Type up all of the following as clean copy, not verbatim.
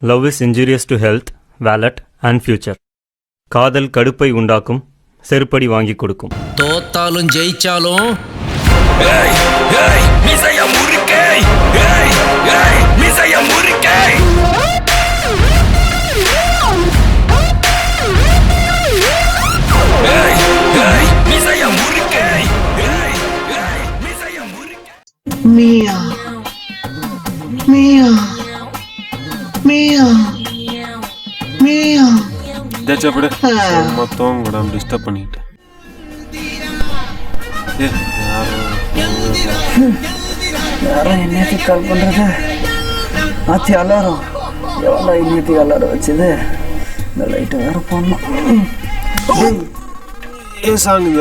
Love is injurious to health, wallet and future. காதல் கடுப்பை உண்டாக்கும், செருப்படி வாங்கி கொடுக்கும். தோத்தாலும் ஜெயிச்சாலும் Mia, Mia, Mia, Mia. இதாச்சும் அப்படி மொத்தம் கூட டிஸ்டர்ப் பண்ணிட்டேன். யாரும் என்னத்துக்கு கால் பண்ணுறது? ஆத்தி அலாரம் எவ்வளோ இன்னத்துக்கு அலாரம் வச்சுது. இந்த லைட்டை வேறு போடணும். ஏன் சாங் இந்த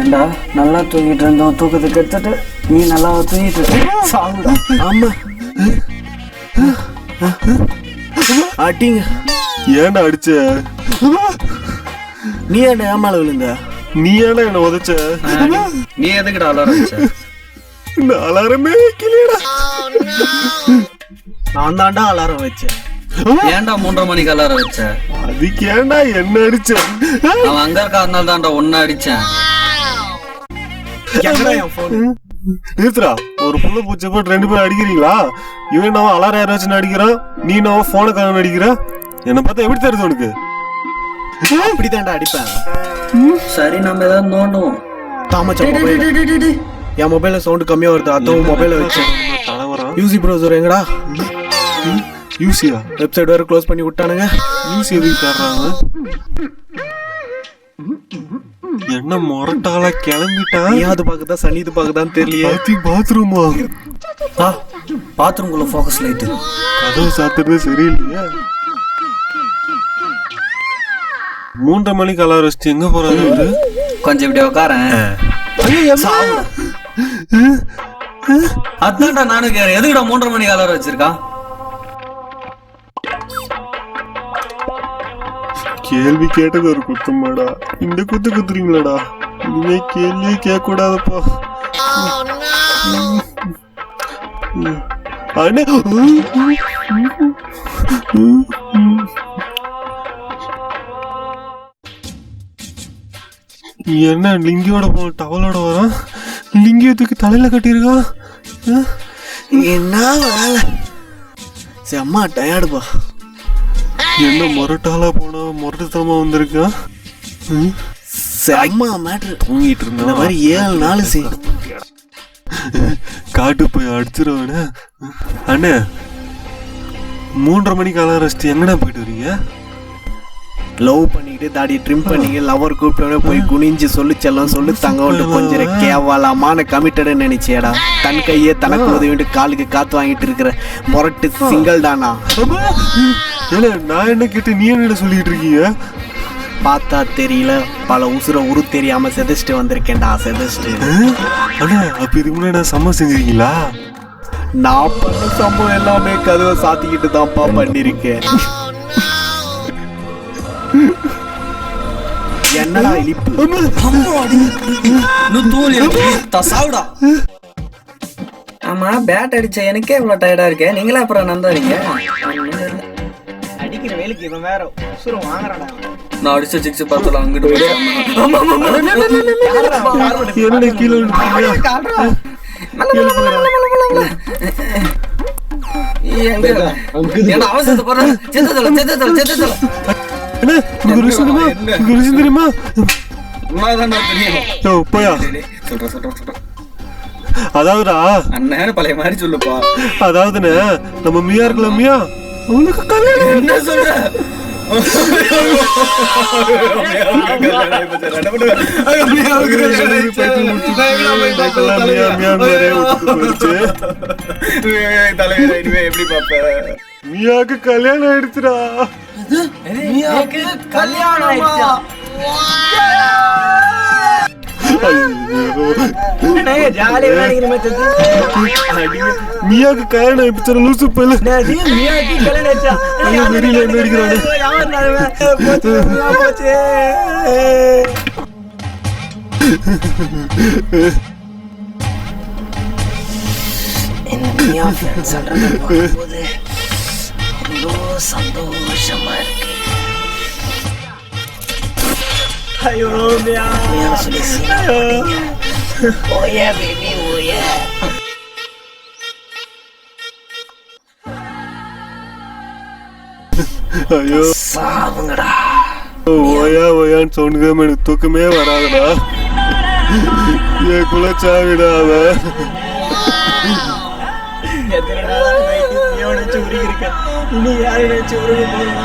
ஏண்டா நல்லா தூங்கிட்டு இருந்தோம், தூக்கத்துக்கு எடுத்துட்டு நீ நல்லா தூங்கிட்டு இருக்க சாகுடா. ஆமா அடிங்க. ஏன்டா அடிச்ச? நீ ஏன்டா ஏமால விழுந்த? நீ ஏன்டா என்ன உதச்ச? நீ எதுக்குடா அலாரம் வச்ச? இந்த அலாரமே வைக்கலையடா. நான் தான்டா அலாரம் வச்சேன். ஏன்டா 3:30 மணிக்கு அலாரம் வச்ச? அதுக்கு ஏன்டா என்ன அடிச்ச? அவன் அங்க இருக்காருனால தான்டா ஒன்னு அடிச்சேன். நிறுத்துறா. ஒரு புள்ள பூச்சை போட்டு 2 பேரும் அடிக்கிறீங்களா? இவன் நான் அலாரம் யாராச்சும் அடிக்கிறான், நீ நான் போனுக்காரன் அடிக்கிற. என்னை பார்த்தா எப்படி தெரியுது உனக்கு? இப்படித்தான்டா அடிப்பேன். சரி நம்ம ஏதாவது நோண்டுவோம். தாமச்சா என் மொபைல்ல சவுண்ட் கம்மியா வருது, அதான் மொபைல வச்சேன். தலைவரான் யூசி ப்ரௌசர் எங்கடா? யூசியா? வெப்சைட் வேற க்ளோஸ் பண்ணி விட்டானுங்க. யூசி எதுக்கு தர்றாங்க? என்ன மொரட்டாளா கிளம்பிட்டான்? நீ அது பாக்குதா சனி இது பாக்குதான்னு தெரியலையே. பாத்ரூமா? பாத்ரூம்குள்ள ஃபோக்கஸ் லைட்டு. கதவு சாத்துறது சரியில்லையா? 3:30 மணிக்கு அலாரம் வச்சுட்டு எங்க போறாரு இவரு? கொஞ்சம் இப்படி உட்காரேன். அதான்டா நானும் கேறேன், எதுக்குடா 3:30 மணிக்கு அலாரம் வச்சிருக்கான்? கேள்வி கேட்டது ஒரு குத்தமாடா, இந்த குத்து குத்துறீங்களாடா? இனிமே கேள்வியே கேட்க கூடாதுப்பா. அண்ணே என்ன லிங்கியோட போ டவலோட வரான்? லிங்கியத்துக்கு தலையில கட்டியிருக்கான். என்ன வேலை? செம்ம டயர்டுப்பா. என்ன மொரட்டாலா போனா மொரட்டுத்தனமா வந்திருக்கான். செம்ம மேட்ரு. தூங்கிட்டு இந்த இருந்தா மாதிரி 7 நாள் செய்யும். காட்டு போய் அடிச்சிருவானே. அண்ணே 3:30 மணிக்கு அலாரம் வச்சுட்டு எங்கடா போயிட்டு வரீங்க? லவ் பண்ணிட்டு தாடி ட்ரிம் பண்ணிட்டு லவர் கூப்பிட்டோட போய் குனிஞ்சு சொல்லு செல்லம் சொல்லு தங்க கொஞ்சம் கேவலமான கமிட்டடு நினைச்சேடா. தன் கையே தனக்கு உதவிட்டு காலுக்கு காத்து வாங்கிட்டு இருக்கிற மொரட்டு சிங்கிள் தானா? ஏன்னா நான் என்ன கேட்டு நீ என்ன சொல்லிட்டு இருக்கீங்க? பார்த்தா தெரியல, பல உசுர உரு தெரியாம செதச்சிட்டு வந்திருக்கேன்டா. செதச்சிட்டு அண்ணா அப்ப இதுக்கு முன்னாடி நான் சம்ம செஞ்சிருக்கீங்களா? நான் பண்ண சம்பவம் எல்லாமே கதவை சாத்திக்கிட்டு தான்ப்பா பண்ணிருக்கேன். என்னடா இழிப்பு? ஆமா பேட் அடிச்ச எனக்கே இவ்வளவு டயர்டா இருக்கே, நீங்களே அப்புறம் நந்தாதீங்க. அடிக்கிற வேலைக்கு இவன் வேற உசுர வாங்குறாடா. நான் அடிச்ச சிக்ஸ் பார்த்தல அங்கிட்டு என்ன கீழே விழுந்துட்டீங்க? அவசரத்தை போற செத்ததல அண்ணே உனக்கு ஒரு விஷயம் தெரியுமா? உனக்கு ஒரு விஷயம் தெரியுமா? யோ போயா. அதாவதுடா அண்ணன் பழைய மாதிரி சொல்லுப்பா. அதாவதுண்ணே நம்ம மியா இருக்கல, மியா அவனுக்கு கல்யாணம். என்ன சொல்ற? மியாவுக்கு கல்யாணம் ஆயிடுச்சுடா. மியாவுக்கு கல்யாணம் ஆயிடுச்சு. லூசு பையல வெறியில என்ன அடிக்கிறானே. என் ஃப்ரெண்ட்ஸ் போது அவ்வளோ சந்தோஷமா இருக்கு. ஐயோ உண்மையான சொல்லி ஓயா பேபி ஓயா. ஐயோ சாவுங்கடா. ஓயா ஓயான்னு சொன்னதே எனக்கு தூக்கமே வராதுடா. என் குலச்சாவிடா அவன். எத்தனை நாளாக நைட்டு நீயோ நினச்சி உருகிருக்கேன், இனி யாரை நினச்சி உருக போகிறோம்?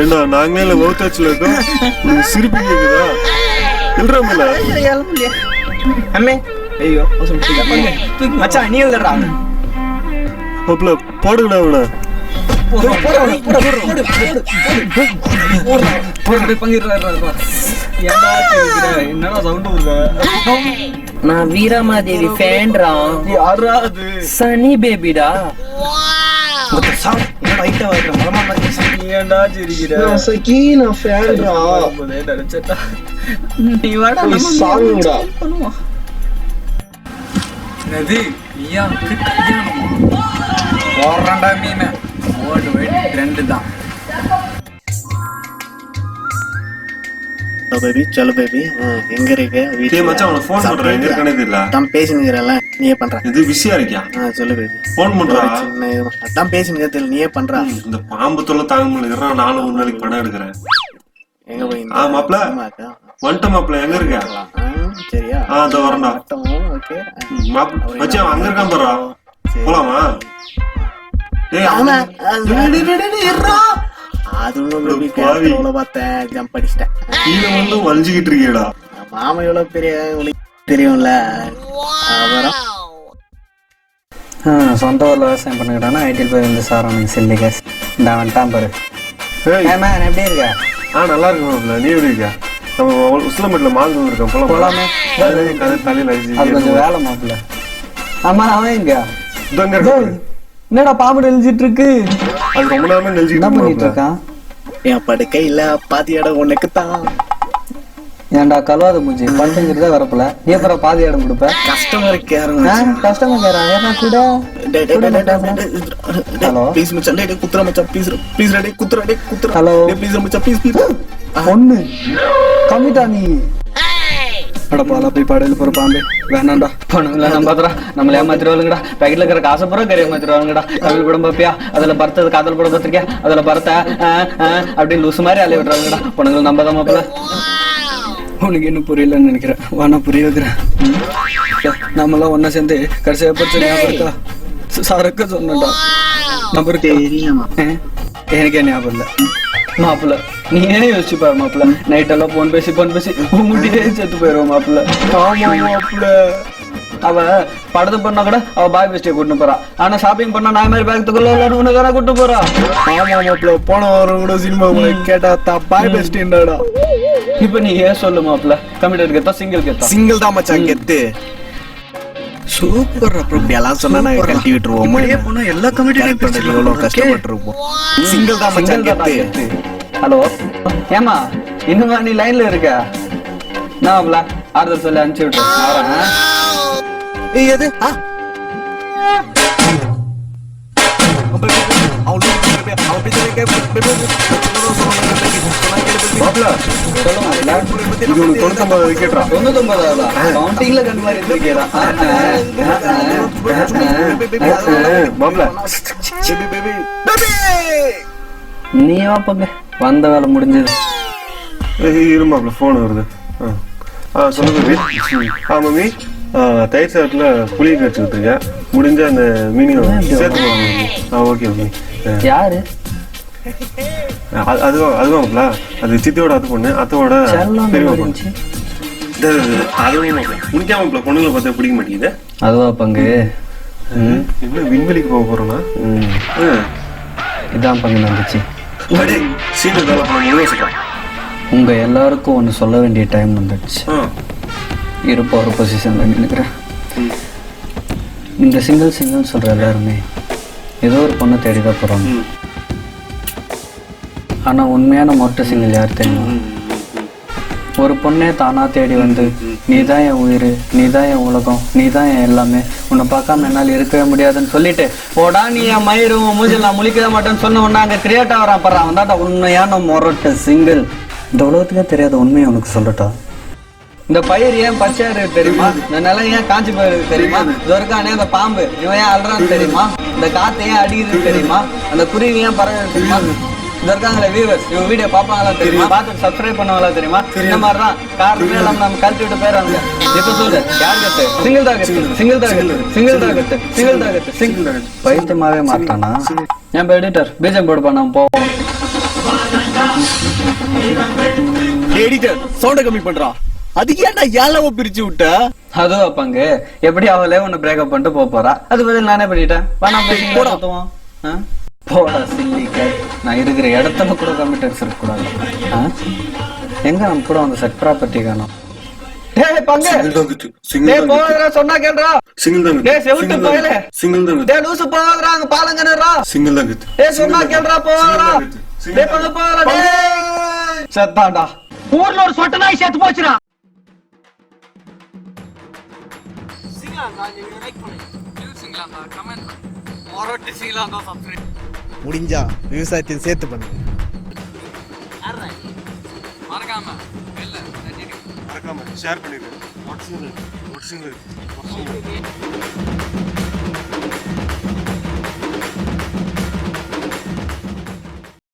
ஏண்டா நாங்களே இல்லை வவுத்தாச்சில் இருக்கோம், உனக்கு சிரிப்பு கேக்குதா? இல்ல அம்மே ஐயோ மச்சான் நீ எழுதுறா. மாப்பிள்ள போடுங்கடா அவனை. என்னடா சவுண்ட் வருது? நான் வீரமாதேவி ஃபேன்டா. யாரா அது? சனி பேபிடா. ஏன்டா சிரிக்கிற? நினைச்சா நீ வாடா சாங்குடா. என்னது நீயாவுக்கு கல்யாணமா? போடுறான்டா மீன். ஓட்டு வெயிட் 2 தான். பேபி சொல்லு பேபி, எங்க இருக்க? டேய் மச்சான் அவனை ஃபோன் பண்றேன், எங்க இருக்கானே தெரியல. அதான் பேசினுக்கிறல, நீயே பண்ற. இது பிஸியா இருக்கியா? சொல்லு பேபி. ஃபோன் பண்றா. அதான் பேசினுக்க தெரியல, நீயே பண்ற. இந்த பாம்பு தொல்லை தாங்க முடியல. நானும் ஒரு நாளைக்கு படம் எடுக்கிறேன். எங்க போய்? மாப்பிள்ள வந்துட்டேன். மாப்பிள்ள எங்க இருக்க? சரியா? இதோ வரேன்டா. ஓகே மச்சான் அங்க இருக்கான் பாரா. போலாமா? டேய் அது எவ்வளவு பார்த்தேன், ஜம்ப் அடிச்சிட்டேன். கீழே வந்து வலிஞ்சுக்கிட்டு இருக்கியடா. மாமா எவ்வளவு பெரிய உனக்கு தெரியும்ல. அப்புறம் சொந்த ஊரில் விவசாயம் பண்ணுறானா ஐடியில் போய் வந்து சார் அவனுக்கு சில்லி கேஸ் இந்த வந்துட்டான் பாரு. மேம் எப்படி இருக்கா? நல்லா இருக்கும் மாப்பிள்ள. நீ எப்படி இருக்கியா? நம்ம உசிலம்பட்டில் மாந்து இருக்கோம். போலாமே. தலையில அது கொஞ்சம் வேலை மாப்பிள்ள. ஆமா அவன் எங்க? இருக்கு. என்னடா பாம்பு நெளிஞ்சிட்டு இருக்கு? அது ரொம்ப நேரமா என்ன நெளிஞ்சுக்கிட்டு பண்ணிட்டு இருக்கான்? என் படுக்கை இல்ல, பாதி இடம் உனக்கு தான். ஏன்டா கலவாத மூஞ்சி பட்டுங்கிறத வரப்பல நீ அப்புறம் பாதி இடம் கொடுப்ப. கஸ்டமர் கேர் கஸ்டமர் கேரா? ஏன்னா கூட ஹலோ ப்ளீஸ் மச்சான், டேய் குத்துற மச்சான், ப்ளீஸ் ப்ளீஸ் டேய் குத்துற, டேய் குத்துற. ஹலோ ப்ளீஸ் மச்சான், ப்ளீஸ் ஒண்ணு கம்மிட்டா நீ. அட பாலா போய் பாடையில போற பாம்பே வேணாண்டா. பணங்களா நம்பாதரா, நம்மள ஏமாத்திருவாளுங்கடா. பேக்கெட்ல இருக்கிற காசை பூரா கறி ஏமாத்திருவாளுங்கடா. தமிழ் படம் பாப்பியா? அதுல பரத்தது காதல் படம் பார்த்திருக்கியா? அதுல பரத்த அப்படின்னு லூசு மாதிரி அலைய விடுறாங்கடா. பணங்கள் நம்பாத மாப்பிள்ள. உனக்கு இன்னும் புரியலன்னு நினைக்கிறேன். வானா புரிய வைக்கிறேன். நம்மளாம் ஒன்னா சேர்ந்து கடைசியா பரிச்சை ஞாபகம் இருக்கா? சரக்க சொன்னடா நம்பருக்கு. எனக்கே ஞாபகம் இல்லை மாப்பிள்ள. நீ ஏன் யோசிச்சு பாரு மாப்பிள்ள. நைட் எல்லாம் போன் பேசி உங்ககிட்டே செத்து போயிடுவோம் மாப்பிள்ள. மாப்பிள்ள அவ படத்து பண்ணா கூட அவ பாய் பெஸ்டியை கூட்டு போறா. ஆனா ஷாப்பிங் பண்ணா நான் மாதிரி பேக்கத்துக்குள்ள உனக்கு கூட்டு போறா. ஆமா மாப்பிள்ள, போன வாரம் கூட சினிமா கேட்டா பாய் பெஸ்டின்டா. இப்ப நீ ஏன் சொல்லு மாப்பிள்ள, கமிட்டட் கெத்தா சிங்கிள் கெத்தா? சிங்கிள் தான் மச்சான் கெத்து. சூப்பர். அப்புறம் இப்படி எல்லாம் சொன்னா கட்டி விட்டுருவோம். எல்லா கமிட்டியும் எவ்வளவு கஷ்டப்பட்டு இருப்போம். சிங்கிள் தான் மச்சான் கெத்து. ஹலோ ஏமா இன்னுமா நீ லைன்ல இருக்க? நான் ஆறுதல் சொல்லி அனுப்பிச்சு விட்டுறேன். எது நீ வாப்பங்க வந்த வேலை முடிஞ்சது. இருமாப்ல போன் வருது. சொல்லுங்க மம்மி. தயிர் சாதத்துல புளியை கரைச்சிக்கிட்டு இருக்கேன். முடிஞ்ச அந்த மீனியம் சேர்த்து ஓகே மம்மி. யாரு அதுவாங்களா? அது சித்தியோட அது பொண்ணு, அத்தோட பெரியமா பொண்ணு. அதுவும் முடிக்காம பொண்ணுங்களை பார்த்தா பிடிக்க மாட்டேங்குது. அதுவா பங்கு? என்ன விண்வெளிக்கு போக போறோம்னா இதான் பங்கு வந்துச்சு. சீக்கிரம் வேலை பண்ண. உங்க எல்லாருக்கும் ஒன்று சொல்ல வேண்டிய டைம் வந்துடுச்சு. இருப்ப ஒரு பொசிஷன்ல நினைக்கிறேன். இந்த சிங்கிள் சொல்ற எல்லாருமே ஏதோ ஒரு பொண்ணை தேடிதான் போறாங்க. ஆனா உண்மையான மொட்டை சிங்கிள் யார் தெரியுமா? ஒரு பொண்ணே தானா தேடி வந்து நீதான் என் உயிர், நீதான் என் உலகம், நீதான் என் எல்லாமே, உன்னை பார்க்காம என்னால் இருக்கவே முடியாதுன்னு சொல்லிட்டு போடா நீ என் மயிரும் மூஞ்சில் நான் முழிக்கவே மாட்டேன்னு சொன்ன உடனே அங்கே கிரியேட் ஆகிறான் படுறான். அவன் தான்டா உண்மையான மொரட்டு சிங்கிள். இந்த உலகத்துக்கே தெரியாத உண்மையை உனக்கு சொல்லட்டா? இந்த பயிர் ஏன் பச்சையா இருக்கு தெரியுமா? இந்த நிலம் ஏன் காஞ்சி போயிருக்கு தெரியுமா? இது இருக்கானே அந்த பாம்பு இவன் ஏன் அல்றான்னு தெரியுமா? இந்த காத்து ஏன் அடிக்குது தெரியுமா? அந்த குருவி ஏன் பறவை தெரியுமா? இந்த இருக்காங்களே வியூவர்ஸ், இவங்க வீடியோ பார்ப்பாங்களா தெரியுமா? பார்த்து சப்ஸ்கிரைப் பண்ணுவாங்களா தெரியுமா? இந்த மாதிரிதான் காரணமே இல்லாம நம்ம கழட்டி விட்டு போயிடறாங்க. இப்ப சொல்லு, யார் கத்து? சிங்கிள் தான் கத்து, சிங்கிள் தான் கத்து, சிங்கிள் தான் கத்து, சிங்கிள் தான் கத்து, சிங்கிள் தான் கத்து. பைத்தியமாவே மாட்டானா? என் எடிட்டர் பீஜம் போடுப்பா, நம்ம போவோம். எடிட்டர் சவுண்ட கம்மி பண்றா. அது ஏன்டா ஏழாவ பிரிச்சு விட்ட? அதுவும் அப்பாங்க எப்படி அவளே ஒன்னு பிரேக்கப் பண்ணிட்டு போக போறா, அது பதில் நானே பண்ணிட்டேன். போடா சில்லிக்க. நான் இருக்கிற இடத்துல கூட கமிட்டர்ஸ் இருக்க கூடாது. எங்க நம்ம கூட அந்த செட் ப்ராப்பர்ட்டி காணோம். டேய் பங்கு, டேய் போறா சொன்னா கேளுடா. சிங்கிள் தான் டேய் செவுட்டு போயிலே. சிங்கிள் தான் டேய் லூசு போறா, அங்க பாலங்கனறா. சிங்கிள் தான் டேய் சொன்னா கேளுடா போறா. டேய் பங்கு போறா. டேய் சத்தாடா. ஊர்ல ஒரு சொட்ட நாய் செத்து போச்சுடா. முடிஞ்சா விவசாயத்தில் சேர்த்து பண்ணு. மறக்காம ஷேர் பண்ணிடுங்க.